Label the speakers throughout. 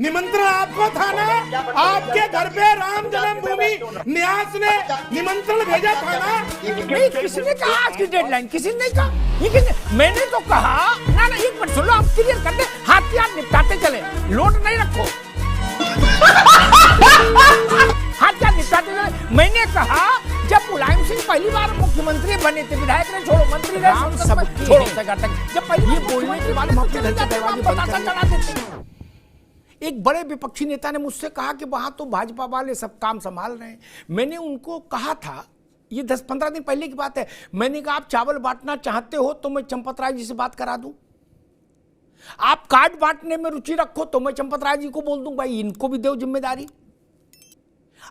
Speaker 1: निमंत्रण आपको था ना? आपके घर पे राम जन्मभूमि न्यास ने निमंत्रण भेजा था ना?
Speaker 2: नहीं, किसने कहा आज की डेडलाइन? किसी ने कहा? मैंने तो कहा ना ना, एक मिनट सुन लो, आप क्लियर करते, हाथ की हाथ निपटाते चले, लोड नहीं रखो। हाथ क्या निपटाते चले। मैंने कहा जब मुलायम सिंह पहली बार मुख्यमंत्री बने थे, विधायक ने छोड़ो, मंत्री ने छोड़ो, जब पहली बोलने के बाद हम अपने घर के दरवाजे बंद चला देते। एक बड़े विपक्षी नेता ने मुझसे कहा कि वहां तो भाजपा वाले सब काम संभाल रहे हैं। मैंने उनको कहा था, ये 10-15 दिन पहले की बात है, मैंने कहा आप चावल बांटना चाहते हो तो मैं चंपत राय जी से बात करा दूं, आप कार्ड बांटने में रुचि रखो तो मैं चंपत राय जी को बोल दूं भाई इनको भी दो जिम्मेदारी,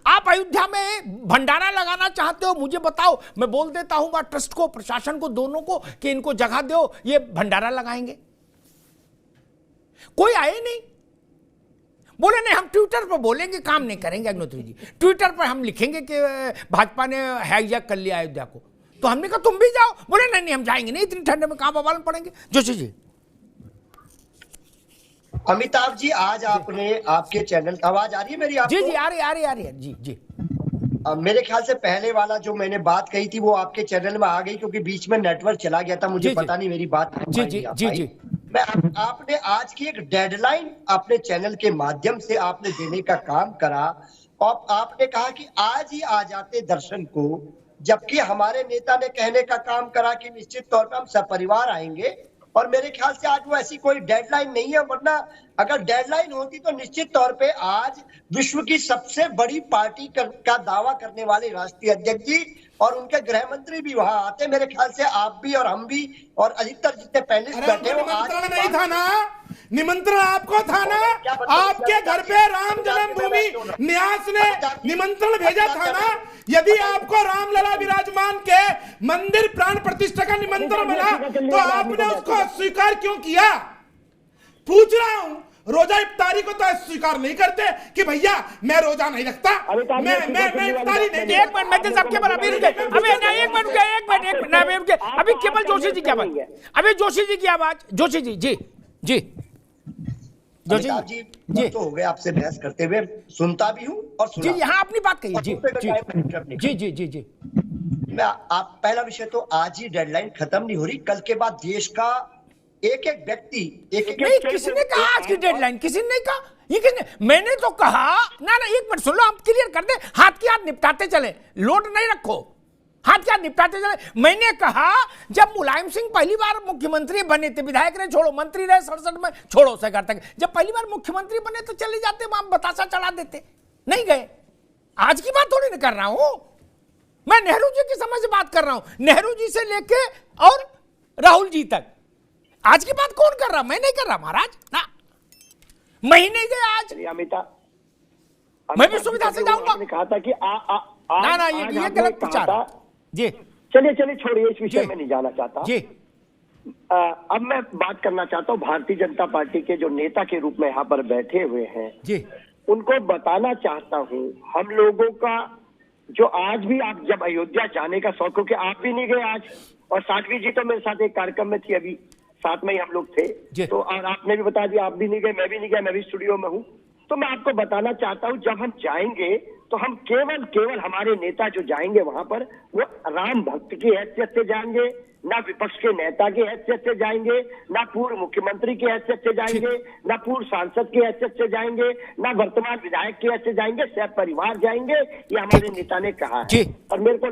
Speaker 2: आप अयोध्या में भंडारा लगाना चाहते हो मुझे बताओ, मैं बोल देता हूं वहां ट्रस्ट को, प्रशासन को, दोनों को कि इनको जगह दो, ये भंडारा लगाएंगे। कोई आए नहीं, बोले नहीं हम ट्विटर पर बोलेंगे, काम नहीं करेंगे अग्निहोत्री जी, ट्विटर पर हम लिखेंगे कि भाजपा ने हाईजैक कर लिया अयोध्या को। तो हमने कहा तुम भी जाओ, बोले नहीं नहीं हम जाएंगे नहीं, इतनी ठंडे में कहां बवाल में पड़ेंगे। जोशी जी।
Speaker 3: अमिताभ जी, आज आपने आपके चैनल, आवाज आ रही है मेरी आपको?
Speaker 2: जी जी आ रही है जी जी।
Speaker 3: मेरे ख्याल से पहले वाला जो मैंने बात कही थी वो आपके चैनल में आ गई, क्योंकि बीच में नेटवर्क चला गया था, मुझे पता नहीं मेरी बात
Speaker 2: जी जी जी जी।
Speaker 3: मैं आपने आज की एक डेडलाइन अपने चैनल के माध्यम से आपने देने का काम करा, और आपने कहा कि आज ही आ जाते दर्शन को, जबकि हमारे नेता ने कहने का काम करा कि निश्चित तौर पर हम सपरिवार आएंगे। और मेरे ख्याल से आज वो ऐसी कोई डेडलाइन नहीं है, वरना अगर डेडलाइन होती तो निश्चित तौर पे आज विश्व की सबसे बड़ी पार्टी का दावा करने वाले राष्ट्रीय अध्यक्ष जी और उनके गृह मंत्री भी वहां आते। मेरे ख्याल से आप भी और हम भी और अधिकतर जितने पैनलिस्ट बैठे हो, आज
Speaker 1: नहीं था ना? निमंत्रण आपको था ना? आपके घर पे राम जन्मभूमि न्यास ने निमंत्रण भेजा था ना? यदि आपको रामलला विराजमान के मंदिर प्राण प्रतिष्ठा का निमंत्रण मिला तो आपने उसको अस्वीकार क्यों किया? पूछ रहा हूं। रोजा इफ्तारी को तो स्वीकार नहीं करते कि भैया मैं रोजा नहीं रखता, मैं इफ्तारी नहीं।
Speaker 2: एक मिनट मैं सबके बराबर अभी अभी केवल जोशी जी की आवाज, अभी जोशी जी की आवाज, जोशी जी जी जी
Speaker 3: जी तो हो गए आपसे बहस करते हुए, सुनता भी हूँ और
Speaker 2: जी यहाँ अपनी बात कहिए जी जी जी जी जी।
Speaker 3: मैं आप पहला विषय तो आज ही डेडलाइन खत्म नहीं हो रही, कल के बाद देश का एक एक व्यक्ति
Speaker 2: नहीं, किसी ने कहा आज की डेडलाइन? किसी ने कहा? ये किसने? मैंने तो कहा ना ना, एक मिनट सुन लो, आप क्लियर कर दे, हाथ की हाथ निपटाते चले, लोड नहीं रखो, हाथ की हाथ निपटाते चले। मैंने कहा जब मुलायम सिंह पहली बार मुख्यमंत्री बने थे, विधायक ने छोड़ो, मंत्री रहे 67 में, छोड़ो सरकार तक, जब पहली बार मुख्यमंत्री बने तो चले जाते वहां बतासा चढ़ा देते, नहीं गए। आज की बात थोड़ी नहीं कर रहा हूं मैं, नेहरू जी के समय से बात कर रहा हूं, नेहरू जी से लेके और राहुल जी तक। आज की बात कौन कर रहा? मैं नहीं कर रहा महाराज ना, मैं ही नहीं गया आज। मैं भी सुविधा से जाऊंगा।
Speaker 4: कहा था कि
Speaker 2: ना ना ये गलत प्रचार जी।
Speaker 4: चलिए छोड़िए, इस विषय में नहीं जाना चाहता
Speaker 2: जी।
Speaker 4: अब मैं बात करना चाहता हूँ भारतीय जनता पार्टी के जो नेता के रूप में यहाँ पर बैठे हुए हैं
Speaker 2: जी,
Speaker 4: उनको बताना चाहता हूँ, हम लोगों का जो आज भी, आप जब अयोध्या जाने का शौक हो कि आप भी नहीं गए आज, और साध्वी जी तो मेरे साथ एक कार्यक्रम में थी, अभी साथ में ही हम लोग थे, तो और आपने भी बता दिया आप भी नहीं गए, मैं भी नहीं गया, मैं भी स्टूडियो में हूँ। तो मैं आपको बताना चाहता हूँ, जब हम जाएंगे तो हम केवल हमारे नेता जो जाएंगे वहां पर, वो राम भक्त की हैसियत से जाएंगे, ना विपक्ष के नेता की हैसियत से जाएंगे, ना पूर्व मुख्यमंत्री की हैसियत से जाएंगे, ना पूर्व सांसद की हैसियत से जाएंगे, ना वर्तमान विधायक की हैसियत से जाएंगे, सब परिवार जाएंगे, ये हमारे नेता ने कहा है। और मेरे को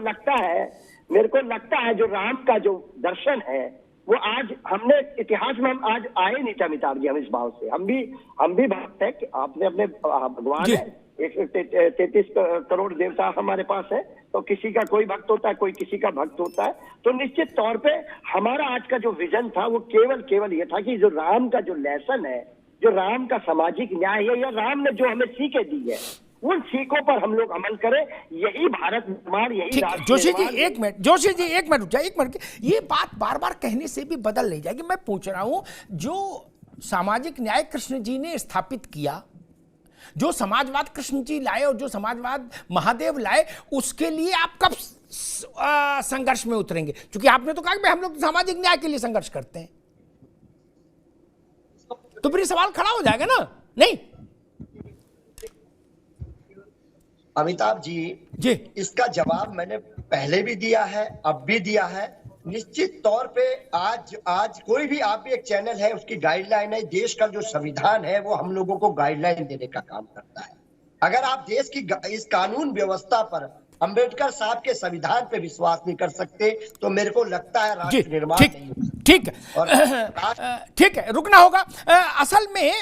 Speaker 4: लगता है जो राम का जो दर्शन है वो आज हमने इतिहास में, हम आज आए नहीं थे अमिताभ जी, हम इस भाव से, हम भी भक्त है कि आपने अपने भगवान है, 133 करोड़ देवता हमारे पास है, तो किसी का कोई भक्त होता है, कोई किसी का भक्त होता है। तो निश्चित तौर पे हमारा आज का जो विजन था वो केवल ये था कि जो राम का जो लेसन है, जो राम का सामाजिक न्याय है, या राम ने जो हमें सीखें दी है, उन सीखों पर हम लोग अमल करें, यही भारत निर्माण, यही
Speaker 2: जोशी जी एक मिनट, जोशी जी एक मिनट रुक जाए, एक मिनट। ये बात बार बार कहने से भी बदल नहीं जाएगी। मैं पूछ रहा हूं, जो सामाजिक न्याय कृष्ण जी ने स्थापित किया, जो समाजवाद कृष्ण जी लाए और जो समाजवाद महादेव लाए, उसके लिए आप कब संघर्ष में उतरेंगे? क्योंकि आपने तो कहा कि हम लोग सामाजिक न्याय के लिए संघर्ष करते हैं, तो फिर सवाल खड़ा हो जाएगा ना। नहीं,
Speaker 3: अमिताभ जी, इसका जवाब मैंने पहले भी दिया है, अब भी दिया है। निश्चित तौर पे आज कोई भी, आप भी एक चैनल है, उसकी गाइडलाइन है, देश का जो संविधान है वो हम लोगों को गाइडलाइन देने का काम करता है। अगर आप देश की इस कानून व्यवस्था पर, अंबेडकर साहब के संविधान पे विश्वास नहीं कर सकते तो मेरे को लगता है राष्ट्र निर्माण नहीं होगा।
Speaker 2: ठीक है, रुकना होगा। असल में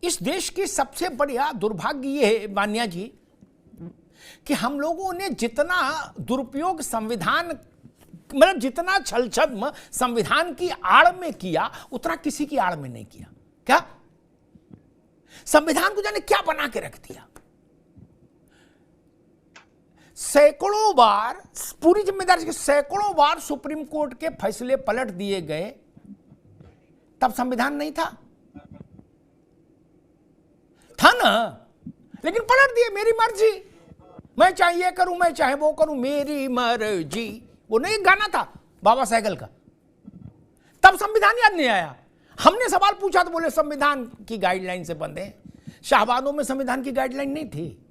Speaker 2: इस देश की सबसे बड़ा दुर्भाग्य ये है मान्या जी कि हम लोगों ने जितना दुरुपयोग संविधान, मतलब जितना छल छद्म संविधान की आड़ में किया उतना किसी की आड़ में नहीं किया। क्या संविधान को जाने क्या बना के रख दिया। सैकड़ों बार, पूरी जिम्मेदारी से सैकड़ों बार सुप्रीम कोर्ट के फैसले पलट दिए गए, तब संविधान नहीं था ना, लेकिन पलट दिए। मेरी मर्जी, मैं चाहे ये करूं, मैं चाहे वो करूं, मेरी मर्जी। वो नहीं गाना था बाबा सहगल का, तब संविधान याद नहीं आया। हमने सवाल पूछा तो बोले संविधान की गाइडलाइन से बंधे। शाहबानों में संविधान की गाइडलाइन नहीं थी।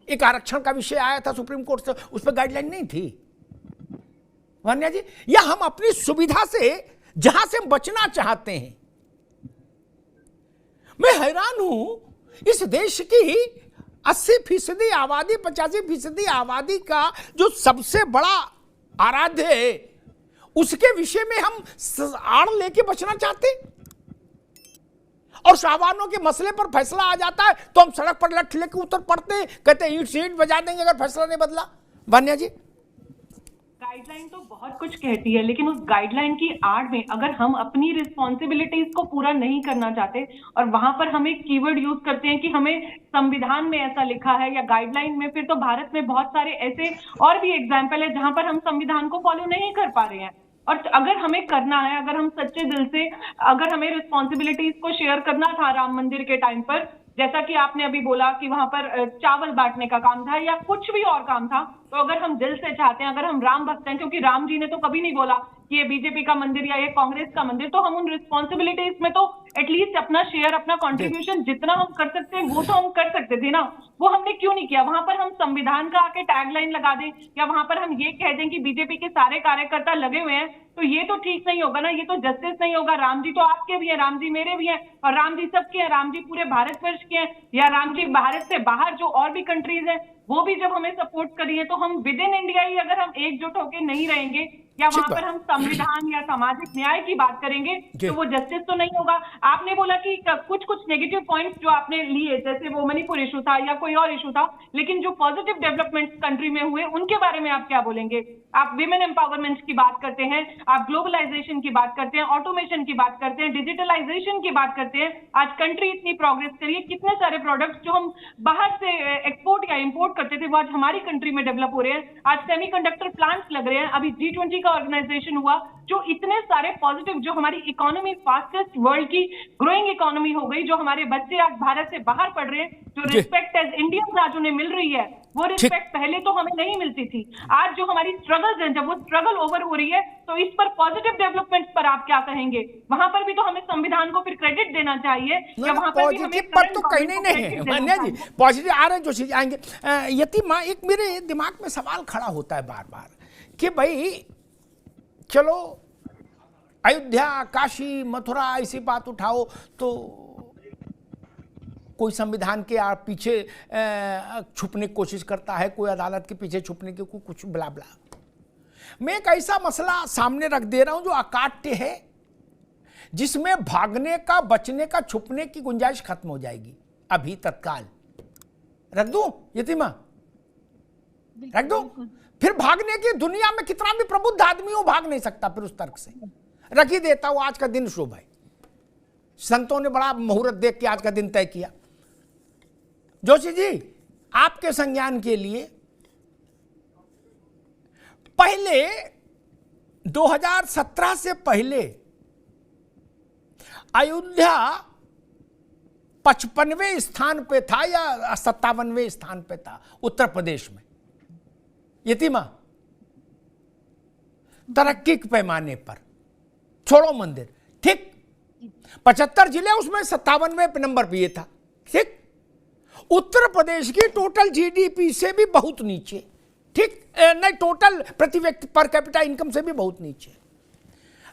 Speaker 2: एक आरक्षण का विषय आया था सुप्रीम कोर्ट से, उस पर गाइडलाइन नहीं थी मान्या जी। या हम अपनी सुविधा से जहां से बचना चाहते हैं। मैं हैरान हूं, इस देश की 80% आबादी, 85% आबादी का जो सबसे बड़ा आराध्य है, उसके विषय में हम आड़ लेके बचना चाहते, और शाहबानों के मसले पर फैसला आ जाता है तो हम सड़क पर लठ लेके उतर पड़ते हैं, कहते हैं ईंट से ईंट बजा देंगे अगर फैसला नहीं बदला। वान्या जी,
Speaker 5: गाइडलाइन तो बहुत कुछ कहती है, लेकिन उस गाइडलाइन की आड़ में अगर हम अपनी रिस्पॉन्सिबिलिटीज को पूरा नहीं करना चाहते और वहां पर हम एक कीवर्ड यूज करते हैं कि हमें संविधान में ऐसा लिखा है या गाइडलाइन में, फिर तो भारत में बहुत सारे ऐसे और भी एग्जाम्पल है जहां पर हम संविधान को फॉलो नहीं कर पा रहे हैं। और अगर हमें करना है, अगर हम सच्चे दिल से, अगर हमें रिस्पॉन्सिबिलिटीज को शेयर करना था राम मंदिर के टाइम पर, जैसा कि आपने अभी बोला कि वहां पर चावल बांटने का काम था या कुछ भी और काम था, तो अगर हम दिल से चाहते हैं, अगर हम राम भक्त हैं, क्योंकि राम जी ने तो कभी नहीं बोला कि ये बीजेपी का मंदिर या ये कांग्रेस का मंदिर, तो हम उन रिस्पॉन्सिबिलिटीज में तो एटलीस्ट अपना शेयर, अपना कंट्रीब्यूशन जितना हम कर सकते हैं वो तो हम कर सकते थे ना। वो हमने क्यों नहीं किया? वहां पर हम संविधान का आके टैगलाइन लगा दें या वहां पर हम ये कह दें कि बीजेपी के सारे कार्यकर्ता लगे हुए हैं, तो ये तो ठीक नहीं होगा ना, ये तो जस्टिस नहीं होगा। राम जी तो आपके भी हैं, राम जी मेरे भी हैं, और राम जी सबके हैं, राम जी पूरे भारतवर्ष के हैं, या राम जी भारत से बाहर जो और भी कंट्रीज हैं वो भी जब हमें सपोर्ट करिए, तो हम विद इन इंडिया ही अगर हम एकजुट होकर नहीं रहेंगे या वहां पर हम संविधान या सामाजिक न्याय की बात करेंगे तो वो जस्टिस तो नहीं होगा। आपने बोला कि कुछ नेगेटिव पॉइंट्स जो आपने लिए, जैसे वो मणिपुर इशू था या कोई और इशू था, लेकिन जो पॉजिटिव डेवलपमेंट्स कंट्री में हुए उनके बारे में आप क्या बोलेंगे? आप विमेन एम्पावरमेंट की बात करते हैं, आप ग्लोबलाइजेशन की बात करते हैं, ऑटोमेशन की बात करते हैं, डिजिटलाइजेशन की बात करते हैं। आज कंट्री इतनी प्रोग्रेस करिए, कितने सारे प्रोडक्ट्स जो हम बाहर से एक्सपोर्ट या इंपोर्ट करते थे वो आज हमारी कंट्री में डेवलप हो रहे हैं। आज सेमीकंडक्टर प्लांट्स लग रहे हैं, अभी G20 का ऑर्गेनाइजेशन हुआ, जो इतने सारे पॉजिटिव, जो हमारी इकोनॉमी फास्टेस्ट वर्ल्ड की ग्रोइंग इकोनॉमी हो गई, जो हमारे बच्चे आज भारत से बाहर पढ़ रहे हैं, जो रिस्पेक्ट एज इंडियंस आज उन्हें मिल रही है, वो रिस्पेक्ट पहले तो हमें नहीं मिलती थी। आज जो हमारी स्ट्रगल्स हैं, जब वो स्ट्रगल ओवर हो रही है, तो इस पर पॉजिटिव डेवलपमेंट्स पर आप क्या कहेंगे? वहां पर भी तो हमें संविधान को फिर क्रेडिट देना चाहिए या वहां पर भी हमें
Speaker 2: पर तो कहीं नहीं है मान्या जी, पॉजिटिव आ रहे हैं जो चीज आएंगे। यतीमा, एक मेरे दिमाग में सवाल खड़ा होता है बार बार कि भाई चलो अयोध्या, काशी, मथुरा ऐसी बात उठाओ तो कोई संविधान के पीछे छुपने की कोशिश करता है, कोई अदालत के पीछे छुपने की कुछ बला बला। मैं एक ऐसा मसला सामने रख दे रहा हूं जो अकाट्य है, जिसमें भागने का, बचने का, छुपने की गुंजाइश खत्म हो जाएगी। अभी तत्काल रख दूं यतीमा, रख दूं? फिर भागने की, दुनिया में कितना भी प्रबुद्ध आदमी हो भाग नहीं सकता फिर उस तर्क से। रख ही देता हूं, आज का दिन शुभ है, संतों ने बड़ा मुहूर्त देख के आज का दिन तय किया। जोशी जी, आपके संज्ञान के लिए, पहले 2017 से पहले अयोध्या 55वें स्थान पे था या 57वें स्थान पे था उत्तर प्रदेश में, यतीमा, तरक्की के पैमाने पर। छोड़ो मंदिर, ठीक, 75 जिले, उसमें 57वें नंबर पे ये था, ठीक। उत्तर प्रदेश की टोटल जीडीपी से भी बहुत नीचे, ठीक नहीं, टोटल प्रति व्यक्ति पर कैपिटा इनकम से भी बहुत नीचे।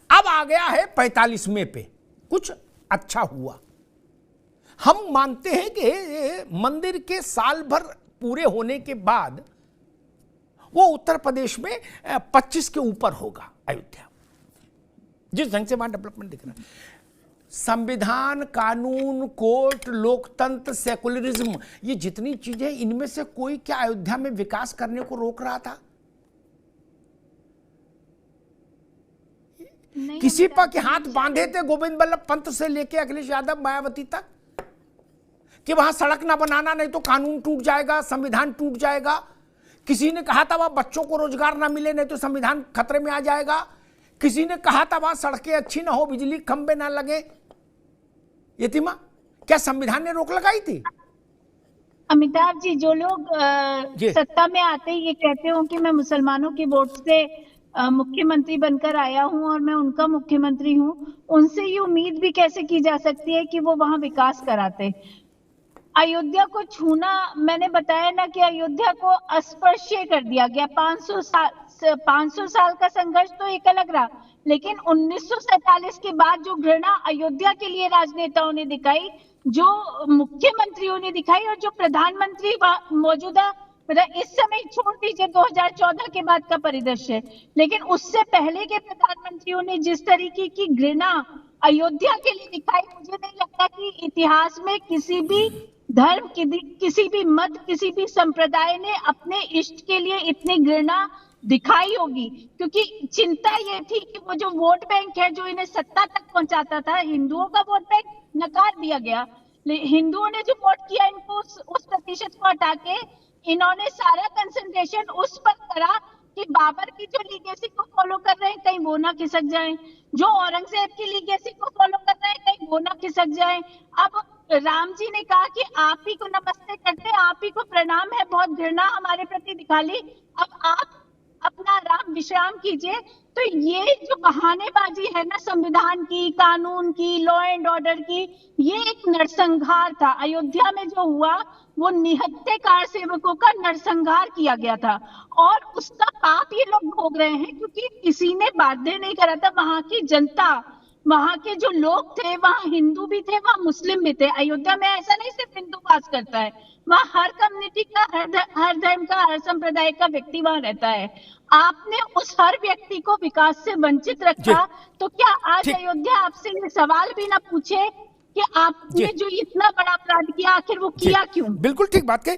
Speaker 2: अब आ गया है 45वें पे, कुछ अच्छा हुआ। हम मानते हैं कि मंदिर के साल भर पूरे होने के बाद वो उत्तर प्रदेश में 25 के ऊपर होगा अयोध्या, जिस ढंग से वहां डेवलपमेंट दिख रहा है। संविधान, कानून, कोर्ट, लोकतंत्र, सेकुलरिज्म, ये जितनी चीजें, इनमें से कोई क्या अयोध्या में विकास करने को रोक रहा था? किसी पर के हाथ बांधे थे गोविंद बल्लभ पंत से लेके अखिलेश यादव, मायावती तक, कि वहां सड़क ना बनाना, नहीं तो कानून टूट जाएगा, संविधान टूट जाएगा। किसी ने कहा था वहां बच्चों को रोजगार ना मिले, नहीं तो संविधान खतरे में आ जाएगा। किसी ने कहा था वहां सड़कें अच्छी ना हो, बिजली खंबे ना लगे। यतिमा, क्या संविधान ने रोक लगाई थी?
Speaker 6: अमिताभ जी, जो लोग सत्ता में आते ही ये कहते हो कि मैं मुसलमानों की वोट से मुख्यमंत्री बनकर आया हूं और मैं उनका मुख्यमंत्री हूं, उनसे ये उम्मीद भी कैसे की जा सकती है कि वो वहां विकास कराते? अयोध्या को छूना, मैंने बताया ना कि अयोध्या को अस्पृश्य कर दिया गया। 500 साल का संघर्ष तो एक अलग रहा, लेकिन 1947 के बाद जो घृणा अयोध्या के लिए राजनेताओं ने दिखाई, जो मुख्यमंत्रियों ने दिखाई, और जो प्रधानमंत्री मौजूदा, मतलब इस समय छोड़ दीजिए 2014 के बाद का परिदृश्य, लेकिन उससे पहले के प्रधानमंत्रियों ने जिस तरीके की घृणा अयोध्या के लिए दिखाई, मुझे नहीं लगता कि इतिहास में किसी भी धर्म, किसी भी मत, किसी भी संप्रदाय ने अपने इष्ट के लिए इतनी घृणा दिखाई होगी। क्योंकि चिंता ये थी कि वो जो वोट बैंक है जो इन्हें सत्ता तक पहुंचाता था, हिंदुओं का वोट बैंक नकार दिया गया। हिंदुओं ने जो वोट किया, इनको उस प्रतिशत को हटा के इन्होंने सारा कंसंट्रेशन उस पर करा कि बाबर की जो लीगेसी को फॉलो कर रहे हैं कहीं वो ना खिसक जाएं, जो औरंगजेब की लीगेसी को फॉलो कर रहे हैं कहीं वो ना खिसक जाएं। अब राम जी ने कहा कि आप ही को नमस्ते करते, आप ही को प्रणाम है, बहुत घृणा हमारे प्रति दिखा ली, अब आप अपना राम विश्राम कीजिए। तो ये जो बहानेबाजी है ना संविधान की, कानून की, लॉ एंड ऑर्डर की, ये एक नरसंहार था। अयोध्या में जो हुआ वो निहत्थे कार सेवकों का नरसंहार किया गया था, और उसका पाप ये लोग भोग रहे हैं क्योंकि किसी ने बाध्य नहीं करा था। वहां की जनता, वहां के जो लोग थे, वहां हिंदू भी थे, वहां मुस्लिम भी थे। अयोध्या में ऐसा नहीं सिर्फ हिंदू वास करता है, वहां हर कम्युनिटी का, हर धर्म का, हर संप्रदाय का व्यक्ति वहां रहता है। आपने उस हर व्यक्ति को विकास से वंचित रखा, तो क्या आज अयोध्या आपसे ये सवाल भी ना पूछे कि आपने जो इतना बड़ा अपराध किया, आखिर वो किया क्यों?
Speaker 2: बिल्कुल ठीक बात कही।